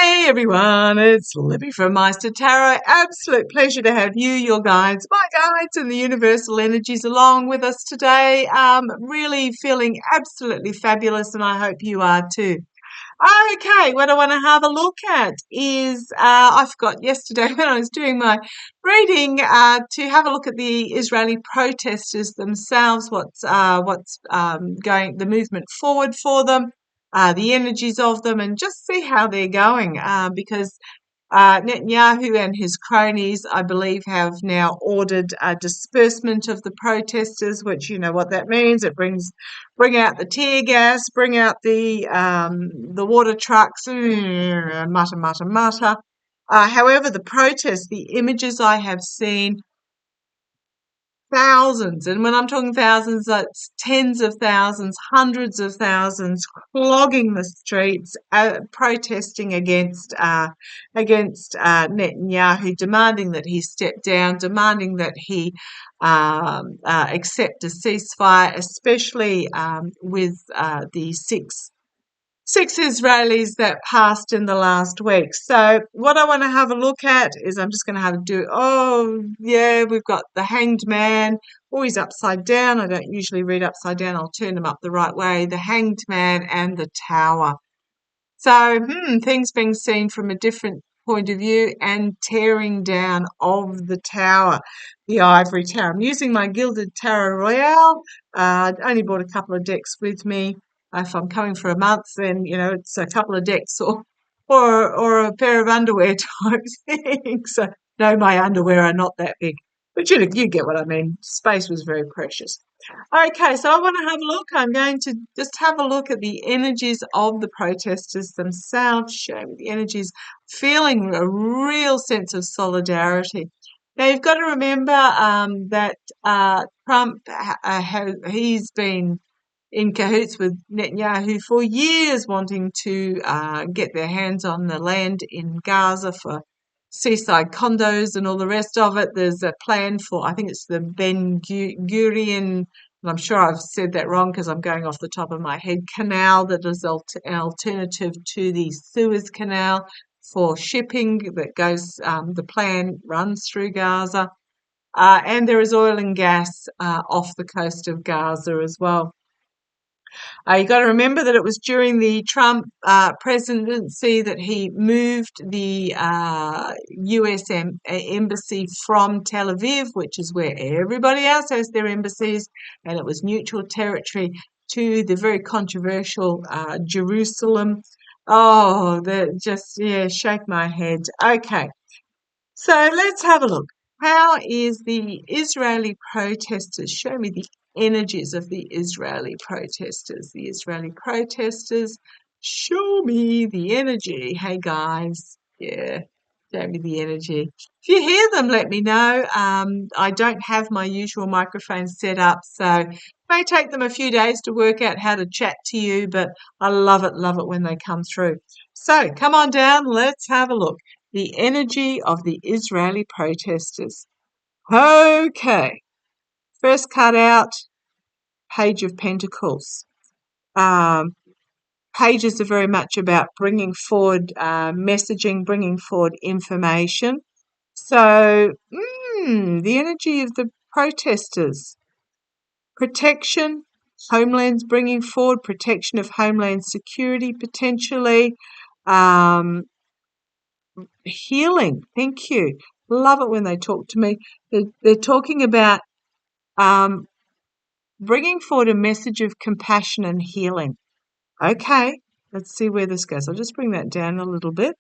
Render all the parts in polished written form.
Hey everyone, it's Libby from maighstirtarot. Absolute pleasure to have you, your guides, my guides, and the universal energies along with us today. Really feeling absolutely fabulous, and I hope you are too. Okay, what I want to have a look at is I forgot yesterday when I was doing my reading to have a look at the Israeli protesters themselves. What's going the movement forward for them, the energies of them, and just see how they're going. Because Netanyahu and his cronies, I believe, have now ordered a dispersement of the protesters, which you know what that means. Bring out the tear gas, bring out the water trucks, mutter, mutter, mutter. However, the protests, the images I have seen, thousands, and when I'm talking thousands, that's tens of thousands, hundreds of thousands, clogging the streets, protesting against Netanyahu, demanding that he step down, demanding that he accept a ceasefire, especially with the six Israelis that passed in the last week. So what I want to have a look at is I'm just going to we've got the Hanged Man. Oh, he's upside down. I don't usually read upside down. I'll turn him up the right way. The Hanged Man and the Tower. So things being seen from a different point of view and tearing down of the tower, the ivory tower. I'm using my Gilded Tarot Royale. I only brought a couple of decks with me. If I'm coming for a month, then it's a couple of decks or a pair of underwear type thing. So no, my underwear are not that big, but you get what I mean. Space was very precious. Okay, so I want to have a look. I'm going to just have a look at the energies of the protesters themselves, showing the energies, feeling a real sense of solidarity. Now, you've got to remember that Trump, he's been in cahoots with Netanyahu for years, wanting to get their hands on the land in Gaza for seaside condos and all the rest of it. There's a plan for, I think it's the Ben Gurion, and I'm sure I've said that wrong because I'm going off the top of my head, canal that is an alternative to the Suez Canal for shipping that goes, the plan runs through Gaza. And there is oil and gas off the coast of Gaza as well. You got to remember that it was during the Trump presidency that he moved the US embassy from Tel Aviv, which is where everybody else has their embassies, and it was neutral territory, to the very controversial Jerusalem. Oh, shake my head. Okay, so let's have a look. How is the Israeli protesters? Show me the energies of the Israeli protesters. The Israeli protesters, show me the energy. Hey guys, yeah, show me the energy. If you hear them, let me know. I don't have my usual microphone set up, so it may take them a few days to work out how to chat to you, but I love it when they come through. So come on down, let's have a look. The energy of the Israeli protesters. Okay, first card out, Page of Pentacles. Pages are very much about bringing forward messaging, bringing forward information. So, the energy of the protesters. Protection, homelands bringing forward, protection of homeland security potentially. Healing, thank you. Love it when they talk to me. They're talking about bringing forward a message of compassion and healing. Okay, let's see where this goes. I'll just bring that down a little bit.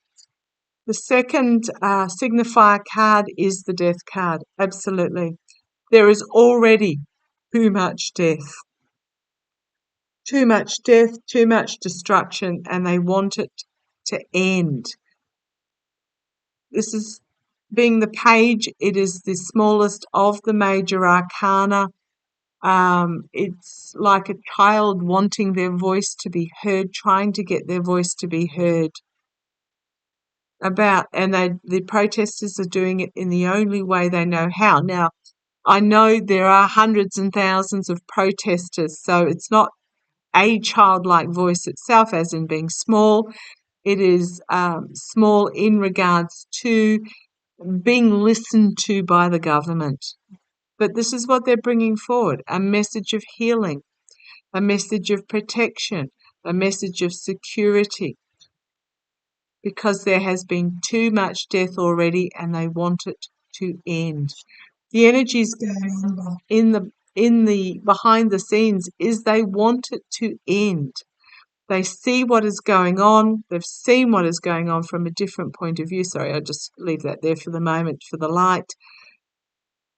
The second signifier card is the Death card. Absolutely. There is already too much death. Too much death, too much destruction, and they want it to end. This is, being the page, it is the smallest of the major arcana. It's like a child wanting their voice to be heard, trying to get their voice to be heard. The protesters are doing it in the only way they know how. Now, I know there are hundreds and thousands of protesters, so it's not a childlike voice itself, as in being small. It is small in regards to being listened to by the government. But this is what they're bringing forward, a message of healing, a message of protection, a message of security, because there has been too much death already and they want it to end. The energies going on in the behind the scenes is they want it to end. They see what is going on. They've seen what is going on from a different point of view. Sorry, I'll just leave that there for the moment for the light.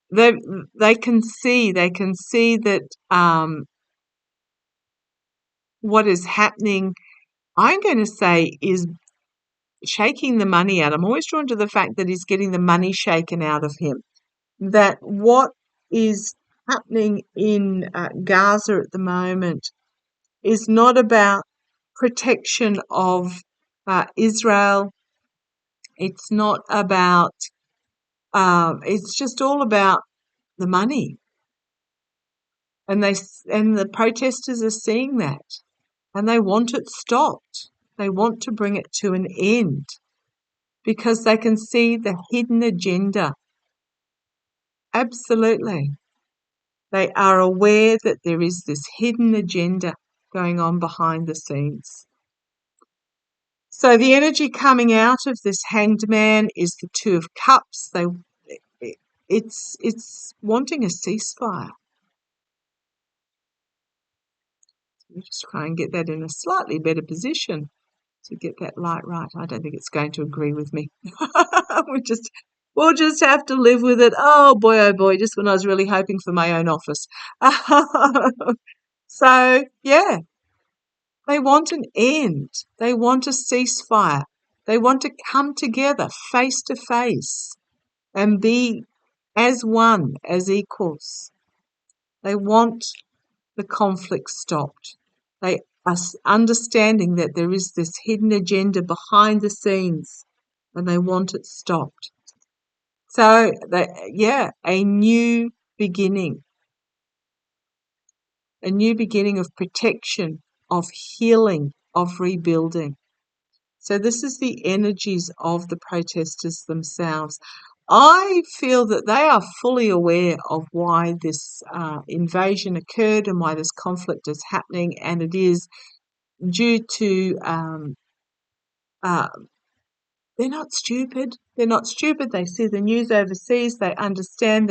They can see that what is happening, I'm going to say, is shaking the money out. I'm always drawn to the fact that he's getting the money shaken out of him. That what is happening in Gaza at the moment is not about protection of Israel. It's not about, it's just all about the money. And the protesters are seeing that, and they want it stopped. They want to bring it to an end because they can see the hidden agenda. Absolutely. They are aware that there is this hidden agenda going on behind the scenes. So the energy coming out of this Hanged Man is the Two of Cups. It's wanting a ceasefire. We'll just try and get that in a slightly better position to get that light right. I don't think it's going to agree with me. We'll just have to live with it. Oh boy, just when I was really hoping for my own office. So, yeah, they want an end. They want a ceasefire. They want to come together face to face and be as one, as equals. They want the conflict stopped. They are understanding that there is this hidden agenda behind the scenes and they want it stopped. So, a new beginning. A new beginning of protection, of healing, of rebuilding. So this is the energies of the protesters themselves. I feel that they are fully aware of why this invasion occurred and why this conflict is happening, and it is due to they're not stupid. They're not stupid. They see the news overseas. They understand.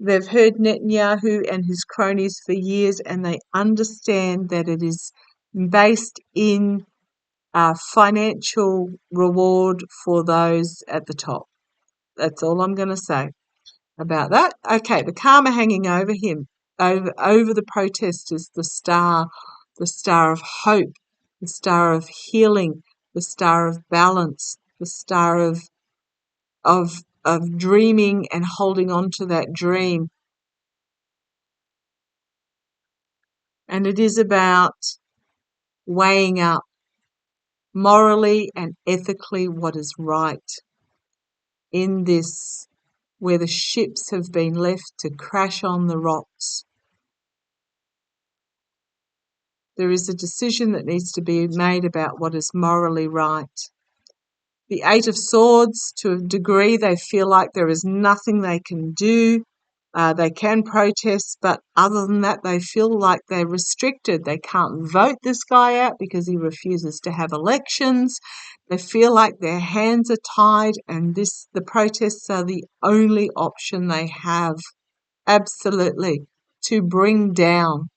They've heard Netanyahu and his cronies for years, and they understand that it is based in financial reward for those at the top. That's all I'm going to say about that. Okay, the karma hanging over him, over the protesters, the star of hope, the star of healing, the star of balance, the star of dreaming and holding on to that dream. And it is about weighing up morally and ethically what is right in this, where the ships have been left to crash on the rocks. There is a decision that needs to be made about what is morally right. The Eight of Swords, to a degree, they feel like there is nothing they can do. They can protest, but other than that, they feel like they're restricted. They can't vote this guy out because he refuses to have elections. They feel like their hands are tied, and the protests are the only option they have, absolutely, to bring down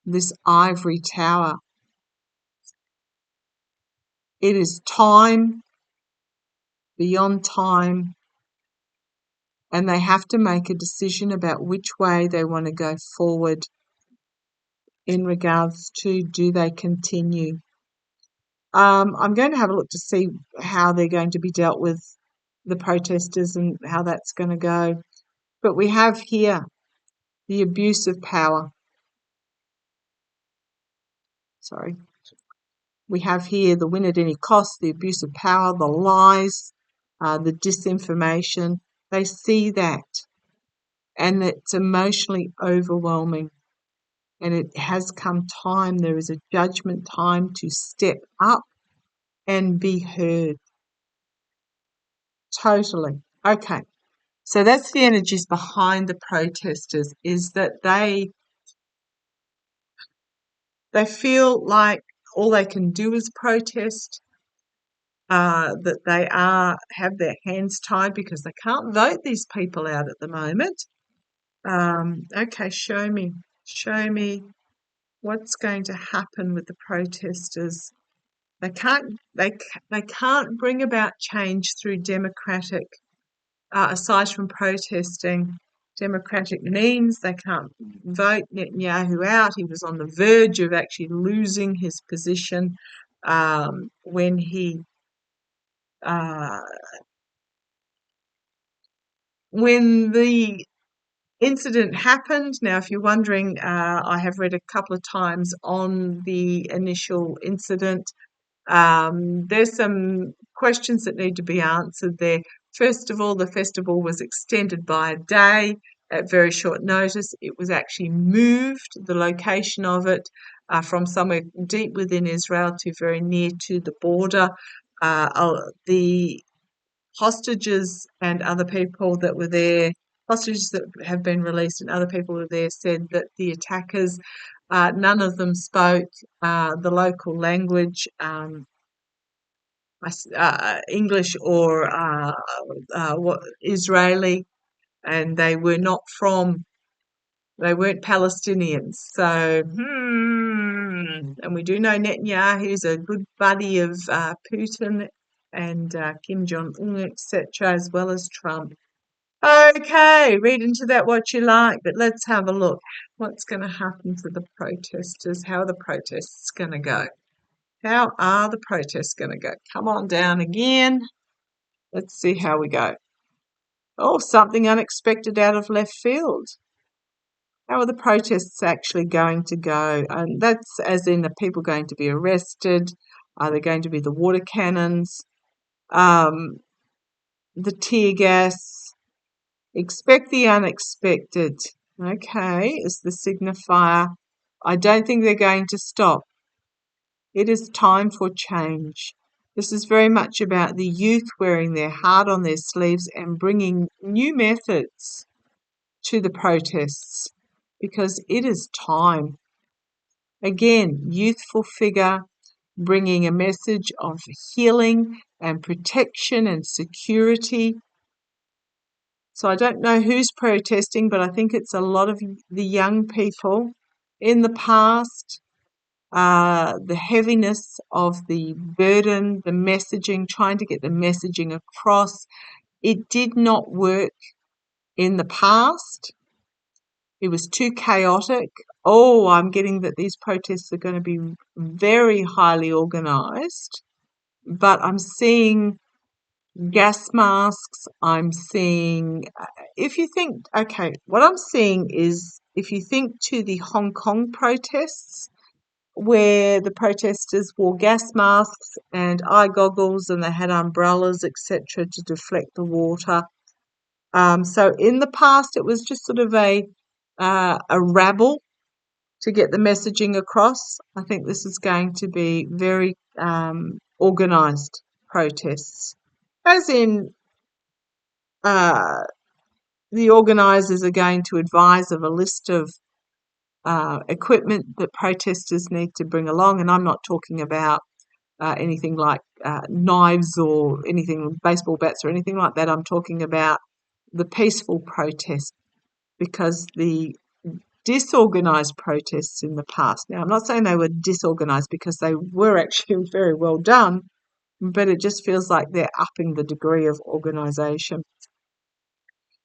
this ivory tower. It is time beyond time, and they have to make a decision about which way they want to go forward in regards to, do they continue. I'm going to have a look to see how they're going to be dealt with, the protesters, and how that's going to go. But we have here the abuse of power. Sorry. We have here the win at any cost, the abuse of power, the lies, the disinformation. They see that, and it's emotionally overwhelming. And it has come time, there is a judgment time to step up and be heard. Totally. Okay. So that's the energies behind the protesters, is that they feel like all they can do is protest, that they have their hands tied because they can't vote these people out at the moment. Okay, show me what's going to happen with the protesters. They can't bring about change through democratic, aside from protesting democratic means. They can't vote Netanyahu out. He was on the verge of actually losing his position when he uh, when the incident happened. Now, if you're wondering, I have read a couple of times on the initial incident. There's some questions that need to be answered there. First of all, the festival was extended by a day at very short notice. It was actually moved, the location of it, from somewhere deep within Israel to very near to the border. The hostages and other people that were there, hostages that have been released and other people were there, said that the attackers, none of them spoke the local language, English or Israeli, and they weren't Palestinians. So, and we do know Netanyahu's a good buddy of Putin and Kim Jong-un, etc., as well as Trump. Okay, read into that what you like, but let's have a look. What's going to happen to the protesters? How are the protests going to go? How are the protests going to go? Come on down again. Let's see how we go. Oh, something unexpected out of left field. How are the protests actually going to go? And that's as in, are people going to be arrested? Are there going to be the water cannons? The tear gas? Expect the unexpected. Okay, is the signifier. I don't think they're going to stop. It is time for change. This is very much about the youth wearing their heart on their sleeves and bringing new methods to the protests, because it is time. Again, youthful figure bringing a message of healing and protection and security. So I don't know who's protesting, but I think it's a lot of the young people. In the past, the heaviness of the burden, the messaging, trying to get the messaging across, it did not work in the past. It was too chaotic. Oh, I'm getting that these protests are going to be very highly organised, but I'm seeing gas masks. I'm seeing, what I'm seeing is, if you think to the Hong Kong protests, where the protesters wore gas masks and eye goggles and they had umbrellas, etc., to deflect the water. So in the past, it was just sort of a rabble to get the messaging across. I think this is going to be very organised protests, as in the organisers are going to advise of a list of equipment that protesters need to bring along, and I'm not talking about anything like knives or anything, baseball bats or anything like that. I'm talking about the peaceful protest, because the disorganised protests in the past, now I'm not saying they were disorganised, because they were actually very well done, but it just feels like they're upping the degree of organisation.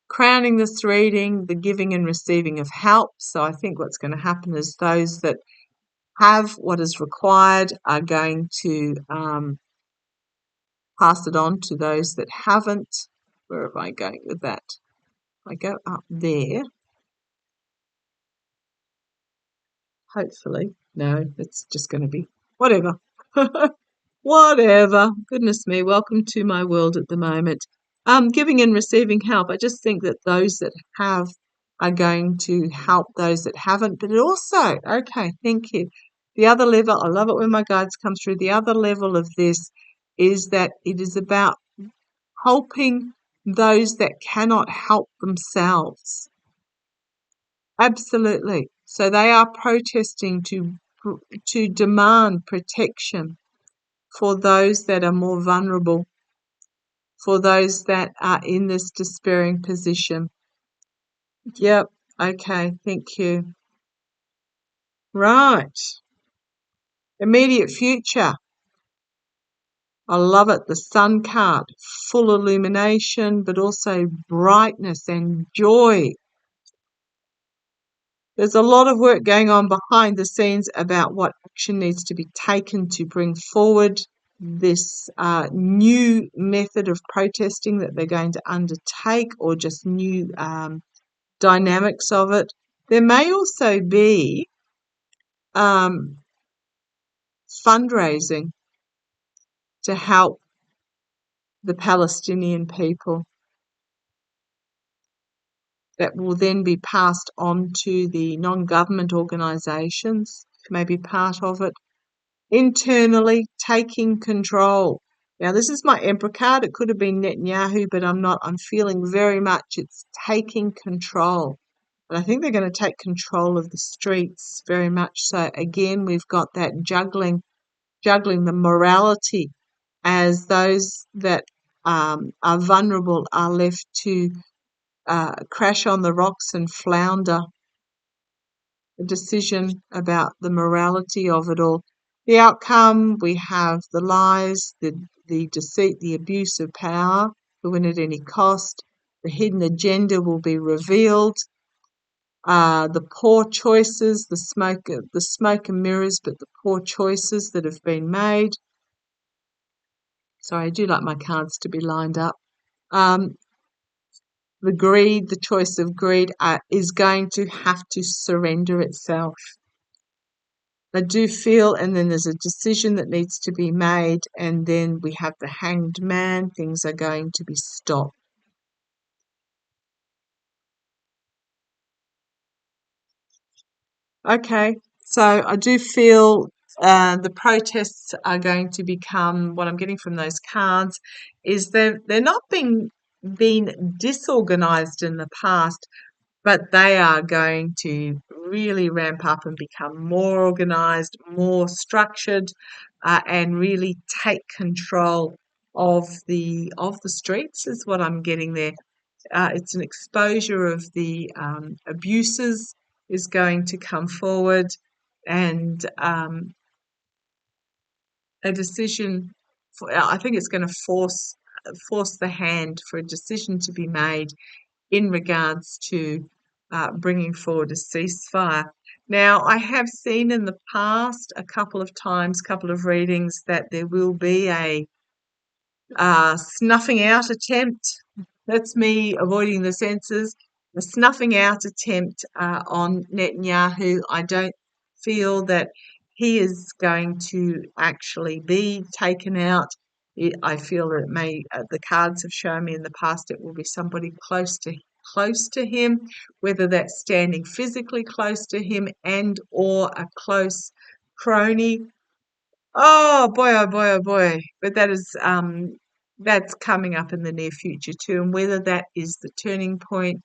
Crowning this reading, the giving and receiving of help. So I think what's going to happen is those that have what is required are going to pass it on to those that haven't. Where am I going with that? I go up there. Hopefully. No, it's just going to be whatever. Whatever. Goodness me, welcome to my world at the moment. Giving and receiving help. I just think that those that have are going to help those that haven't. But it also, okay, thank you. The other level, I love it when my guides come through. The other level of this is that it is about helping those that cannot help themselves. Absolutely. So they are protesting to demand protection for those that are more vulnerable, for those that are in this despairing position. Yep. Okay. Thank you. Right. Immediate future. I love it. The sun card, full illumination, but also brightness and joy. There's a lot of work going on behind the scenes about what action needs to be taken to bring forward this new method of protesting that they're going to undertake, or just new dynamics of it. There may also be fundraising to help the Palestinian people that will then be passed on to the non-government organisations, maybe part of it, internally taking control. Now, this is my Emperor card. It could have been Netanyahu, but I'm not. I'm feeling very much it's taking control. And I think they're going to take control of the streets very much so. Again, we've got that juggling the morality, as those that are vulnerable are left to crash on the rocks and flounder. A decision about the morality of it all. The outcome, we have the lies, the deceit, the abuse of power, the win at any cost. The hidden agenda will be revealed. The poor choices, the smoke and mirrors, but the poor choices that have been made. Sorry, I do like my cards to be lined up. The greed, the choice of greed, is going to have to surrender itself. I do feel, and then there's a decision that needs to be made, and then we have the Hanged Man. Things are going to be stopped. Okay, so I do feel the protests are going to become, what I'm getting from those cards is they're not being disorganized in the past, but they are going to really ramp up and become more organized, more structured, and really take control of the streets is what I'm getting there. It's an exposure of the abuses is going to come forward, and a decision. I think it's going to force the hand for a decision to be made in regards to bringing forward a ceasefire. Now, I have seen in the past a couple of times, couple of readings, that there will be a snuffing out attempt. That's me avoiding the censors. The snuffing out attempt on Netanyahu. I don't feel that he is going to actually be taken out. I feel that it may. The cards have shown me in the past it will be somebody close to him, whether that's standing physically close to him and or a close crony. Oh boy, oh boy, oh boy. But that's coming up in the near future too. And whether that is the turning point,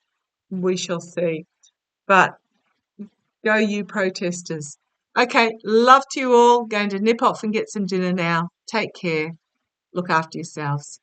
we shall see. But go you protesters. Okay, love to you all. Going to nip off and get some dinner now. Take care. Look after yourselves.